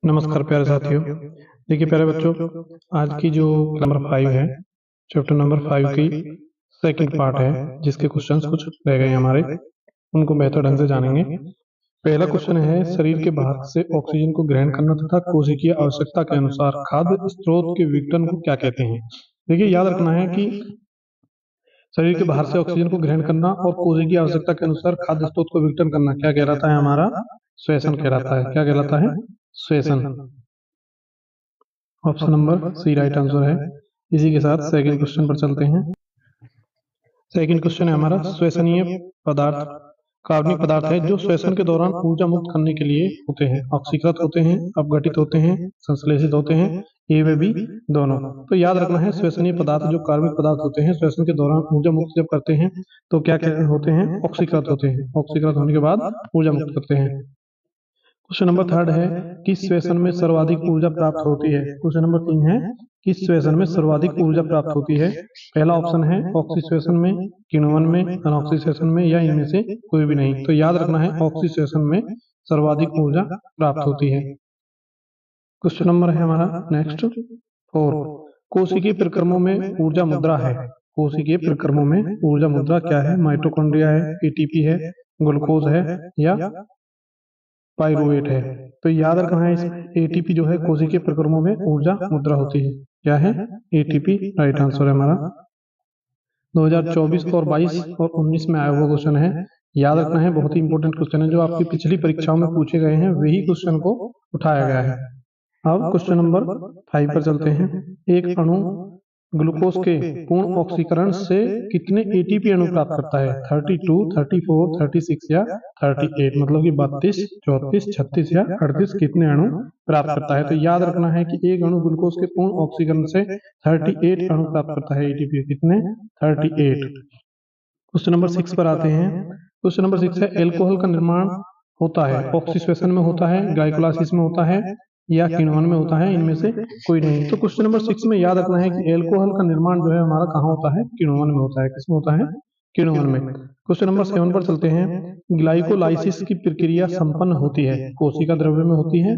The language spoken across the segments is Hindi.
नमस्कार प्यारे साथियों। देखिए प्यारे बच्चों, आज की जो नंबर 5 है, चैप्टर नंबर 5 की सेकंड पार्ट है, जिसके क्वेश्चंस कुछ रह गए हैं हमारे, उनको बेहतर ढंग से जानेंगे। पहला क्वेश्चन है, शरीर के बाहर से ऑक्सीजन को ग्रहण करना तथा कोशिकीय आवश्यकता के अनुसार खाद्य स्रोत के विघटन को क्या कहते हैं। देखिए याद रखना है कि शरीर के बाहर से ऑक्सीजन को ग्रहण करना और कोशिकीय आवश्यकता के अनुसार खाद्य स्रोत को विघटन करना क्या कहलाता है, हमारा श्वसन कहलाता है। क्या कहलाता है? श्वसन। Option number C right answer है। इसी के साथ सेकंड क्वेश्चन पर चलते हैं। सेकंड क्वेश्चन है हमारा, श्वसनीय पदार्थ कार्बनिक पदार्थ है जो श्वसन के दौरान ऊर्जा मुक्त करने के लिए होते हैं। ऑक्सीकृत होते हैं, अपघटित होते हैं, संश्लेषित होते हैं, ए व बी दोनों। तो याद रखना है, श्वसनीय पदार्थ जो कार्बनिक पदार्थ होते हैं श्वसन के दौरान ऊर्जा मुक्त जब करते हैं तो क्या क्या होते हैं? ऑक्सीकृत होते हैं। ऑक्सीकृत होने के बाद ऊर्जा मुक्त करते हैं। क्वेश्चन नंबर थर्ड है, किस श्वसन में सर्वाधिक ऊर्जा प्राप्त होती है। क्वेश्चन नंबर 3 है, किस श्वसन में सर्वाधिक ऊर्जा प्राप्त होती है। पहला ऑप्शन है ऑक्सीश्वसन में, किण्वन में, अनऑक्सीश्वसन में, या इनमें से कोई भी नहीं। तो याद रखना है ऑक्सीश्वसन में सर्वाधिक ऊर्जा प्राप्त होती है। क्वेश्चन नंबर है हमारा नेक्स्ट 4, कोशिकीय परिक्रमों में ऊर्जा मुद्रा है। कोशिकीय परिक्रमों में ऊर्जा मुद्रा क्या है? माइटोकॉन्ड्रिया है, एटीपी है, ग्लूकोज है, या पाइरुवेट है। तो याद रखना है, इस एटीपी जो है कोशिकीय परिक्रमों में ऊर्जा मुद्रा होती है। क्या है? एटीपी राइट आंसर है हमारा। 2024 और 22 और 19 में आया हुआ क्वेश्चन है। याद रखना है, बहुत ही इंपॉर्टेंट क्वेश्चन है, जो आपकी पिछली परीक्षाओं में पूछे गए हैं वही क्वेश्चन को उठाया गया है। अब क्वेश्चन नंबर 5 पर चलते हैं। एक अणु ग्लूकोज के पूर्ण ऑक्सीकरण से कितने एटीपी अणु प्राप्त करता है? 32, 34, 36 या 38। मतलब कि 32, 34, 36 या 38 कितने अणु प्राप्त करता है? तो याद रखना है कि एक अणु ग्लूकोज के पूर्ण ऑक्सीकरण से 38 अणु प्राप्त करता है। एटीपी कितने? 38। क्वेश्चन नंबर 6 पर आते हैं। क्वेश्चन नंबर 6 है, एल्कोहल का निर्माण होता है ऑक्सीश्वसन में होता है, ग्लाइकोलाइसिस में होता है, या किण्वन में होता है, इनमें से कोई नहीं। तो क्वेश्चन नंबर 6 में याद रखना है कि एल्कोहल का निर्माण जो है हमारा कहाँ होता है? किण्वन में होता है। किसमें होता है? किण्वन में। क्वेश्चन नंबर 7 पर चलते हैं। ग्लाइकोलाइसिस की प्रक्रिया संपन्न होती है कोशिका द्रव्य में होती है,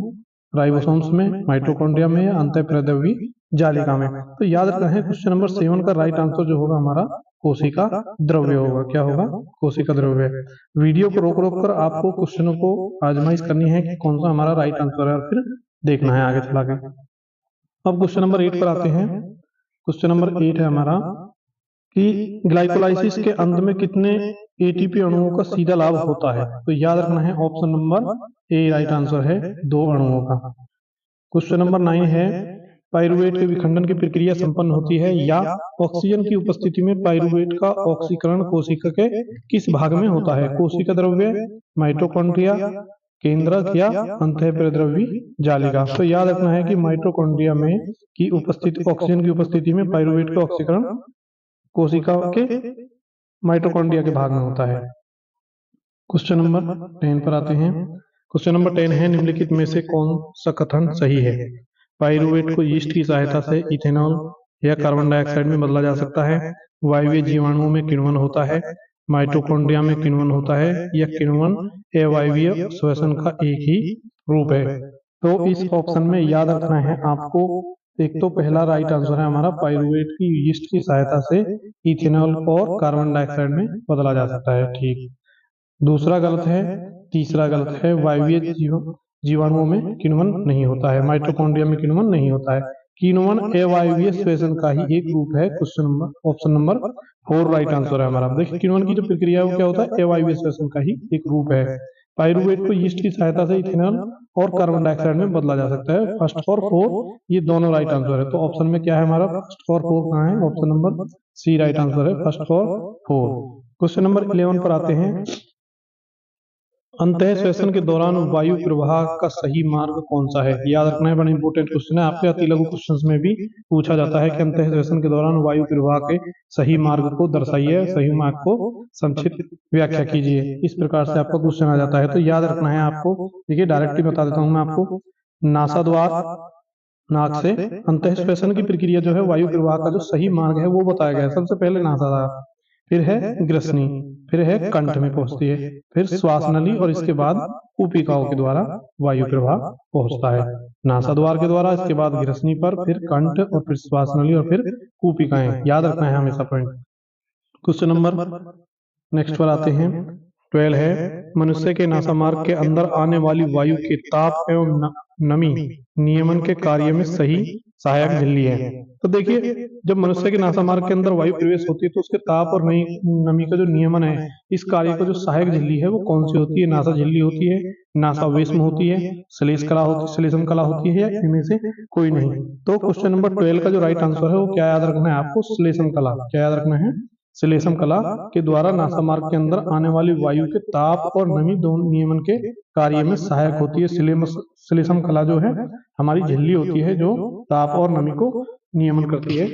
राइबोसोम्स में, माइटोकॉन्ड्रिया में, या अंतःप्राद्रव्य जालिका में। तो याद रखना है, क्वेश्चन नंबर 7 का राइट आंसर जो होगा हमारा कोशिका द्रव्य होगा। क्या होगा? कोशिका द्रव्य। वीडियो को रोक रोक कर आपको क्वेश्चनों को आजमाइश करनी है कि कौन सा हमारा राइट आंसर है, और फिर देखना है आगे चला के। अब क्वेश्चन नंबर 8 पर आते हैं। क्वेश्चन नंबर 8 है हमारा कि ग्लाइकोलाइसिस के अंत में कितने एटीपी अणुओं का सीधा लाभ होता है। तो याद रखना है option number A right answer है, 2 अणुओं का। क्वेश्चन नंबर 9 है, पाइरुवेट के विखंडन की प्रक्रिया संपन्न होती है, या ऑक्सीजन की उपस्थिति में पाइरुवेट का ऑक्सीकरण कोशिका के किस भाग में होता है? कोशिका द्रव्य, माइटोकॉन्ड्रिया, केंद्रक, या अंतःप्राद्रव्य जालिका। तो याद रखना है कि माइटोकॉन्ड्रिया में की उपस्थिति, ऑक्सीजन की उपस्थिति में पाइरुवेट का ऑक्सीकरण कोशिका के माइटोकॉन्ड्रिया के भाग में होता है। क्वेश्चन नंबर 10 पर आते हैं। क्वेश्चन नंबर 10 है, निम्नलिखित में से कौन सा कथन सही है? पाइरुवेट को यीस्ट की सहायता से इथेनॉल या कार्बन डाइऑक्साइड में बदला जा सकता है, वायवीय जीवाणुओं में किण्वन होता है, माइटोकॉन्ड्रिया में किण्वन होता है, या किण्वन अवायवीय श्वसन का एक ही रूप है। तो इस ऑप्शन में याद रखना है आपको, एक तो पहला राइट आंसर है हमारा, पाइरुवेट की यीस्ट की सहायता से इथेनॉल और कार्बन डाइऑक्साइड में बदला जा सकता है। ठीक। दूसरा गलत है। तीसरा गलत है, वायवीय जीवाणुओं में किण्वन नहीं होता है, माइटोकॉन्ड्रिया में किण्वन नहीं होता है। किण्वन अवायवीय श्वसन का ही एक रूप है। Question number option number 4 right answer है हमारा। देखिए किण्वन की जो प्रक्रिया है वो क्या होता है? अवायवीय श्वसन का ही एक रूप है। पाइरुवेट को यीस्ट की सहायता से इथेनॉल और कार्बन डाइऑक्साइड में बदला जा सकता है। फर्स्ट और 4 ये दोनों राइट आंसर है। तो ऑप्शन में क्या है हमारा? फर्स्ट और 4 कहाँ है? Option number C right answer है, फर्स्ट और 4। क्वेश्चन नंबर 11 पर आते हैं। अंतः श्वसन के दौरान वायु प्रवाह का सही मार्ग कौन सा है? याद रखना है, बड़ा इंपॉर्टेंट क्वेश्चन है, आपके अति लघु क्वेश्चंस में भी पूछा जाता है कि अंतः श्वसन के दौरान वायु प्रवाह के सही मार्ग को दर्शाइए, सही मार्ग को संक्षिप्त व्याख्या कीजिए। इस प्रकार से आपका क्वेश्चन आ जाता है। तो याद रखना है आपको, देखिए डायरेक्टली बता देता हूँ मैं आपको, नासाद्वार, नाक से अंतः श्वसन की प्रक्रिया जो है वायु प्रवाह का जो सही मार्ग है वो बताया गया है। सबसे पहले नासाद्वार, फिर है ग्रसनी, फिर है कंठ में पहुंचती है, फिर श्वास नली और इसके बाद कूपिकाओं के द्वारा वायु प्रवाह पहुंचता है। नासाद्वार के द्वारा, इसके बाद ग्रसनी पर, फिर कंठ और फिर श्वास नली और फिर कूपिकाएं। याद रखना है हमेशा पॉइंट। क्वेश्चन नंबर नेक्स्ट पर आते हैं। 12 है, मनुष्य के नासामार्ग के अंदर आने वाली वायु के ताप एवं नमी नियमन के कार्य में सही सहायक झिल्ली है। तो देखिए, जब मनुष्य के नासामार्ग के अंदर वायु प्रवेश होती है तो उसके ताप और नमी का जो नियमन है, इस कार्य को जो सहायक झिल्ली है वो कौन सी होती है? नासा झिल्ली होती है, नासा वेश्म होती है, श्लेष कला होती, श्लेषम कला होती है, या इनमें से कोई नहीं। तो क्वेश्चन नंबर 12 का जो राइट आंसर है वो क्या याद रखना है आपको? श्लेषम कला। क्या याद रखना है? श्लेषम कला के द्वारा नासामार्ग के अंदर आने वाली वायु के ताप और नमी दोनों नियमन के कार्य में सहायक होती है। श्लेषम कला जो है हमारी झिल्ली होती है जो ताप और नमी को नियमन करती है,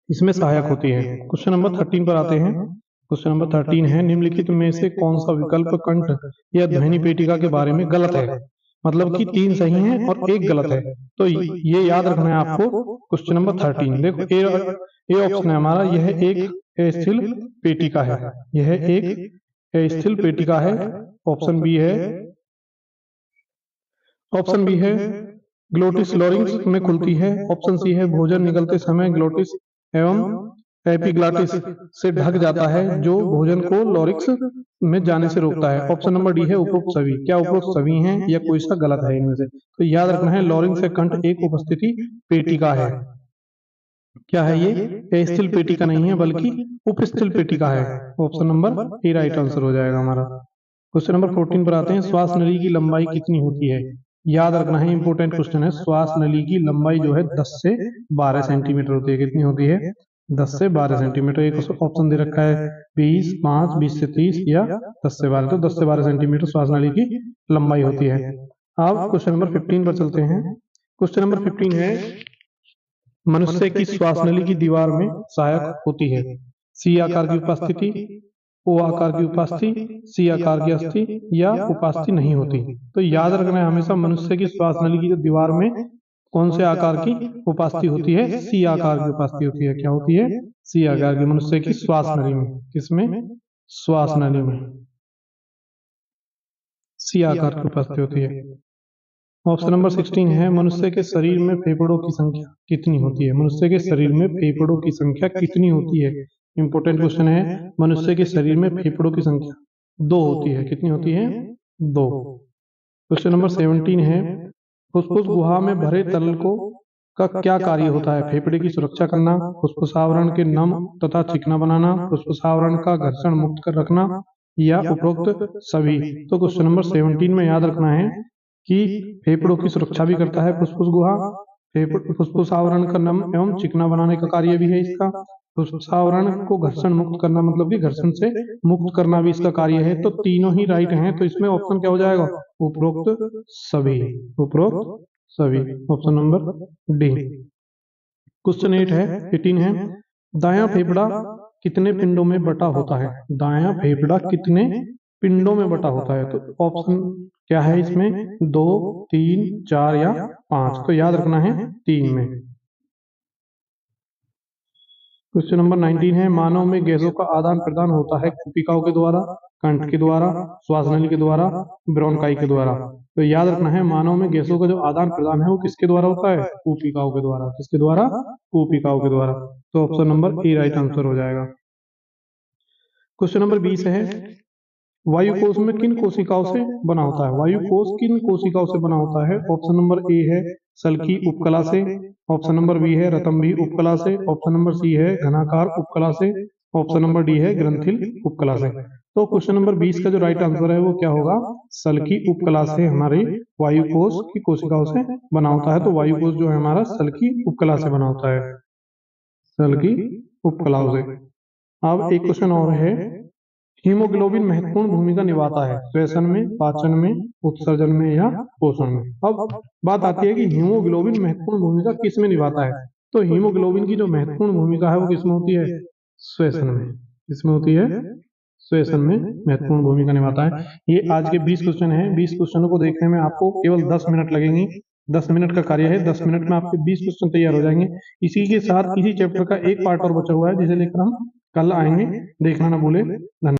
इसमें सहायक होती है। क्वेश्चन नंबर 13 पर आते हैं। क्वेश्चन नंबर 13 है, निम्नलिखित में से कौन सा विकल्प कंठ या ध्वनि पेटिका के बारे में गलत है? मतलब कि 3 सही हैं और 1 गलत है। तो ये याद रखना है आपको। क्वेश्चन नंबर 13 देखो, ए ऑप्शन है हमारा, यह एक अस्थिर पेटिका है, यह एक अस्थिर पेटिका है। ऑप्शन बी है ग्लोटिस लॉरिंक्स में खुलती है। ऑप्शन सी है भोजन निगलते समय ग्लोटिस एवं एपिग्लॉटिस से ढक जाता है जो भोजन को लॉरिक्स में जाने से रोकता है। ऑप्शन नंबर डी है उपरोक्त सभी। क्या उपरोक्त सभी हैं या कोई सा गलत है इनमें से? तो याद रखना है लॉरिंक्स से कंठ एक उपस्थिति पेटिका है। क्या है ये? अस्थिर पेटिका नहीं है बल्कि उपस्थिर पेटिका है। Option number A right answer हो जाएगा हमारा। क्वेश्चन नंबर 14 पर आते हैं। श्वास नली की लंबाई कितनी होती है? याद रखना है, इंपोर्टेंट क्वेश्चन है। श्वास नली की लंबाई जो है 10 से 12 सेंटीमीटर होती है। कितनी होती है? 10 से 12 सेंटीमीटर। एक ऑप्शन दे रखा है 20, 5, 20 से 30 या 10 से 12। तो 10 से 12 सेंटीमीटर श्वास नली की लंबाई होती है। अब क्वेश्चन नंबर 15 पर चलते हैं। क्वेश्चन नंबर 15 है, मनुष्य की श्वास नली की दीवार में सहायक होती है। सी आकार की उपस्थिति, ओ आकार की उपस्थिति, सी आकार की अस्थि या उपस्थिति नहीं होती। तो याद रखना है हमेशा मनुष्य की श्वास नली की जो दीवार में कौन से आकार की उपस्थिति होती है? सी आकार की उपस्थिति होती है। क्या होती है? सी आकार की, मनुष्य की श्वास नली में। किसमें? श्वास नली में सी आकार की उपस्थिति होती है। ऑप्शन नंबर 16 है, मनुष्य के शरीर में फेफड़ों की संख्या कितनी होती है? मनुष्य के शरीर में फेफड़ों की संख्या कितनी होती है? इंपोर्टेंट क्वेश्चन है। मनुष्य के शरीर में फेफड़ों की संख्या 2 होती है। कितनी होती है? 2। क्वेश्चन नंबर 17 है, फुफ्फुस गुहा में भरे तरल को का क्या कार्य होता है? फेफड़े की सुरक्षा करना, फुफ्फुसावरण के नम तथा चिकना बनाना, फुफ्फुसावरण का घर्षण मुक्त कर रखना, या उपरोक्त सभी। तो क्वेश्चन नंबर 17 में याद रखना है कि फेफड़ों की सुरक्षा भी करता है फुफ्फुस गुहा, फुफ्फुस आवरण का नम एवं चिकना बनाने का कार्य भी है इसका, फुफ्फुस आवरण को घर्षण मुक्त करना मतलब कि घर्षण से मुक्त करना भी इसका कार्य है। तो तीनों ही राइट हैं। तो इसमें ऑप्शन क्या हो जाएगा? उपरोक्त सभी। उपरोक्त सभी, ऑप्शन नंबर डी। क्वेश्चन 18 है, दायां फेफड़ा कितने पिंडों में बटा होता है? दायां फेफड़ा कितने पिंडों में बटा होता है? तो ऑप्शन क्या है इसमें? 2, 3, 4 या 5। तो याद रखना है 3 में। क्वेश्चन नंबर 19 है, मानव में गैसों का आदान प्रदान होता है कूपिकाओं के द्वारा, कंठ के द्वारा, श्वास नली के द्वारा, ब्रोंकाई के द्वारा। तो याद रखना है मानव में गैसों का जो आदान प्रदान है वो किसके द्वारा होता है? कूपिकाओं के द्वारा। किसके द्वारा? कूपिकाओं के द्वारा। तो option number A right answer हो जाएगा। क्वेश्चन नंबर 20 है, वायु कोश में किन कोशिकाओं से बना होता है? वायु कोश किन कोशिकाओं से बना होता है? ऑप्शन नंबर ए है सल्की उपकला से, ऑप्शन नंबर बी है रतंभी उपकला से, ऑप्शन नंबर सी है घनाकार उपकला से, ऑप्शन नंबर डी है ग्रंथिल उपकला से। तो क्वेश्चन नंबर 20 का जो राइट आंसर है वो क्या होगा? सल्की उपकला से हमारी वायु कोश की कोशिकाओं से बना होता है। तो वायु कोश जो है हमारा सल्की उपकला से बना होता है, सल्की उपकलाओं से। अब एक क्वेश्चन और है, हीमोग्लोबिन महत्वपूर्ण भूमिका निभाता है श्वसन में, पाचन में, उत्सर्जन में या पोषण में। अब बात आती है कि हीमोग्लोबिन महत्वपूर्ण भूमिका किस में निभाता है? तो हीमोग्लोबिन की जो महत्वपूर्ण भूमिका है वो किसमें होती है? श्वसन में। किसमें होती है? श्वसन में महत्वपूर्ण भूमिका निभाता है। ये आज के 20 क्वेश्चन है। 20 क्वेश्चनों को देखने में आपको केवल 10 मिनट लगेंगे। 10 मिनट का कार्य है, 10 मिनट में आपके 20 क्वेश्चन तैयार हो जाएंगे। इसी के साथ इसी चैप्टर का एक पार्ट और बचा हुआ है जिसे लेकर हम कल आएंगे। देखना ना भूले। धन्यवाद।